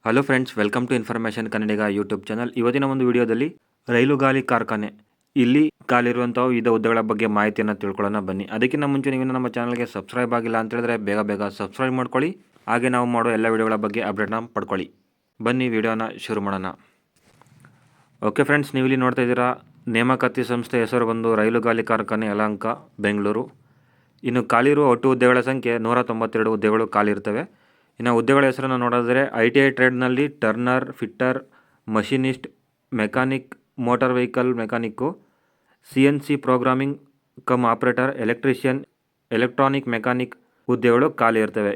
Hello friends, welcome to information Kannadiga YouTube channel. ಇವತ್ತಿನ ಒಂದು ವಿಡಿಯೋದಲ್ಲಿ ರೈಲುಗಾಲಿ ಕಾರ್ಖಾನೆ ಇಲ್ಲಿ ಖಾಲಿರುವಂಥ ವಿವಿಧ ಹುದ್ದೆಗಳ ಬಗ್ಗೆ ಮಾಹಿತಿಯನ್ನು ತಿಳ್ಕೊಳ್ಳೋಣ ಬನ್ನಿ. ಅದಕ್ಕಿಂತ ಮುಂಚೆ ನೀವು ನಮ್ಮ ಚಾನಲ್ಗೆ ಸಬ್ಸ್ಕ್ರೈಬ್ ಆಗಿಲ್ಲ ಅಂತ ಹೇಳಿದ್ರೆ ಬೇಗ ಸಬ್ಸ್ಕ್ರೈಬ್ ಮಾಡ್ಕೊಳ್ಳಿ. ಹಾಗೆ ನಾವು ಮಾಡೋ ಎಲ್ಲ ವಿಡಿಯೋಗಳ ಬಗ್ಗೆ ಅಪ್ಡೇಟ್ನ ಪಡ್ಕೊಳ್ಳಿ. ಬನ್ನಿ ವಿಡಿಯೋನ ಶುರು ಮಾಡೋಣ. ಓಕೆ ಫ್ರೆಂಡ್ಸ್, ನೀವು ಇಲ್ಲಿ ನೋಡ್ತಾ ಇದ್ದೀರಾ ನೇಮಕಾತಿ ಸಂಸ್ಥೆ ಹೆಸರು ಬಂದು ರೈಲುಗಾಲಿ ಕಾರ್ಖಾನೆ ಯಲಹಂಕ ಬೆಂಗಳೂರು. ಇನ್ನು ಖಾಲಿರುವ ಒಟ್ಟು ಹುದ್ದೆಗಳ ಸಂಖ್ಯೆ 192 ಹುದ್ದೆಗಳು ಖಾಲಿ ಇರ್ತವೆ. ಇನ್ನು ಹುದ್ದೆಗಳ ಹೆಸರನ್ನು ನೋಡಿದ್ರೆ ITI ಟ್ರೇಡ್ನಲ್ಲಿ turner, fitter, machinist, mechanic, motor vehicle mechanic, CNC programming cum operator, electrician, electronic mechanic ಹುದ್ದೆಗಳು ಖಾಲಿ ಇರ್ತವೆ.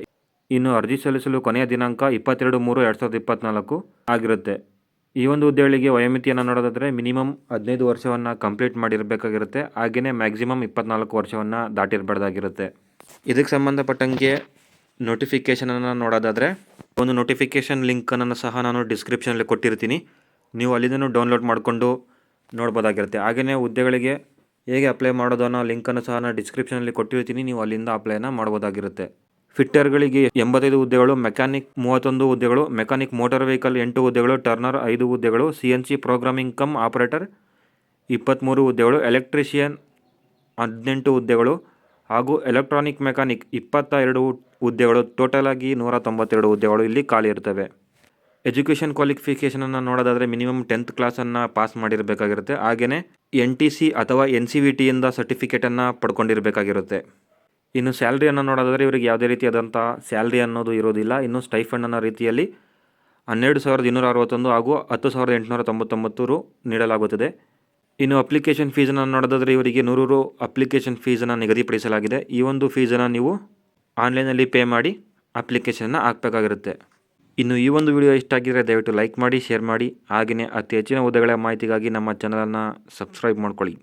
ಇನ್ನು ಅರ್ಜಿ ಸಲ್ಲಿಸಲು ಕೊನೆಯ ದಿನಾಂಕ 22/3/2024 ಆಗಿರುತ್ತೆ. ಈ ಒಂದು ಹುದ್ದೆಗಳಿಗೆ ವಯೋಮಿತಿಯನ್ನು ನೋಡೋದಾದರೆ ಮಿನಿಮಮ್ 15 ವರ್ಷವನ್ನು ಕಂಪ್ಲೀಟ್ ಮಾಡಿರಬೇಕಾಗಿರುತ್ತೆ. ಹಾಗೆಯೇ ಮ್ಯಾಕ್ಸಿಮಮ್ 24 ವರ್ಷವನ್ನು ದಾಟಿರಬಾರ್ದಾಗಿರುತ್ತೆ. ಇದಕ್ಕೆ ಸಂಬಂಧಪಟ್ಟಂಗೆ ನೋಟಿಫಿಕೇಷನನ್ನು ನೋಡೋದಾದರೆ ಒಂದು ನೋಟಿಫಿಕೇಷನ್ ಲಿಂಕನ್ನು ಸಹ ನಾನು ಡಿಸ್ಕ್ರಿಪ್ಷನಲ್ಲಿ ಕೊಟ್ಟಿರ್ತೀನಿ. ನೀವು ಅಲ್ಲಿಂದನೂ ಡೌನ್ಲೋಡ್ ಮಾಡಿಕೊಂಡು ನೋಡ್ಬೋದಾಗಿರುತ್ತೆ. ಹಾಗೆಯೇ ಹುದ್ದೆಗಳಿಗೆ ಹೇಗೆ ಅಪ್ಲೈ ಮಾಡೋದು ಅನ್ನೋ ಲಿಂಕನ್ನು ಸಹ ನಾನು ಡಿಸ್ಕ್ರಿಪ್ಷನಲ್ಲಿ ಕೊಟ್ಟಿರ್ತೀನಿ. ನೀವು ಅಲ್ಲಿಂದ ಅಪ್ಲೈನ ಮಾಡ್ಬೋದಾಗಿರುತ್ತೆ. ಫಿಟ್ಟರ್ಗಳಿಗೆ 85 ಹುದ್ದೆಗಳು, ಮೆಕ್ಯಾನಿಕ್ 31 ಹುದ್ದೆಗಳು, ಮೆಕ್ಯಾನಿಕ್ ಮೋಟಾರ್ ವೆಹಿಕಲ್ 8 ಹುದ್ದೆಗಳು, ಟರ್ನರ್ 5 ಹುದ್ದೆಗಳು, CNC ಪ್ರೋಗ್ರಾಮಿಂಗ್ ಕಮ್ ಆಪರೇಟರ್ 23 ಹುದ್ದೆಗಳು, ಎಲೆಕ್ಟ್ರಿಷಿಯನ್ 18 ಹುದ್ದೆಗಳು ಹಾಗೂ ಎಲೆಕ್ಟ್ರಾನಿಕ್ ಮೆಕ್ಯಾನಿಕ್ 22 ಹುದ್ದೆಗಳು. ಟೋಟಲ್ ಆಗಿ 192 ಹುದ್ದೆಗಳು ಇಲ್ಲಿ ಖಾಲಿ ಇರ್ತವೆ. ಎಜುಕೇಷನ್ ಕ್ವಾಲಿಫಿಕೇಷನನ್ನು ನೋಡೋದಾದರೆ ಮಿನಿಮಮ್ 10th ಕ್ಲಾಸನ್ನು ಪಾಸ್ ಮಾಡಿರಬೇಕಾಗಿರುತ್ತೆ. ಹಾಗೆಯೇ NTC ಅಥವಾ NCVTಯಿಂದ ಸರ್ಟಿಫಿಕೇಟನ್ನು ಪಡ್ಕೊಂಡಿರಬೇಕಾಗಿರುತ್ತೆ. ಇನ್ನು ಸ್ಯಾಲ್ರಿಯನ್ನು ನೋಡೋದಾದರೆ ಇವರಿಗೆ ಯಾವುದೇ ರೀತಿಯಾದಂಥ ಸ್ಯಾಲ್ರಿ ಅನ್ನೋದು ಇರೋದಿಲ್ಲ. ಇನ್ನು ಸ್ಟೈಫಂಡ್ ಅನ್ನೋ ರೀತಿಯಲ್ಲಿ 12,261 ಹಾಗೂ 10,899 ರು ನೀಡಲಾಗುತ್ತದೆ. ಇನ್ನು ಅಪ್ಲಿಕೇಶನ್ ಫೀಸನ್ನು ನೋಡೋದಾದರೆ ಇವರಿಗೆ 100 ರು ಅಪ್ಲಿಕೇಶನ್ ಫೀಸನ್ನು ನಿಗದಿಪಡಿಸಲಾಗಿದೆ. ಈ ಒಂದು ಫೀಸನ್ನು ನೀವು ಆನ್ಲೈನಲ್ಲಿ ಪೇ ಮಾಡಿ ಅಪ್ಲಿಕೇಶನ್ನ ಹಾಕಬೇಕಾಗಿರುತ್ತೆ. ಇನ್ನು ಈ ಒಂದು ವಿಡಿಯೋ ಇಷ್ಟ ಆಗಿದ್ದರೆ ದಯವಿಟ್ಟು ಲೈಕ್ ಮಾಡಿ, ಶೇರ್ ಮಾಡಿ. ಹಾಗೆಯೇ ಅತಿ ಹೆಚ್ಚಿನ ಹುದ್ದೆಗಳ ಮಾಹಿತಿಗಾಗಿ ನಮ್ಮ ಚಾನಲನ್ನು ಸಬ್ಸ್ಕ್ರೈಬ್ ಮಾಡ್ಕೊಳ್ಳಿ.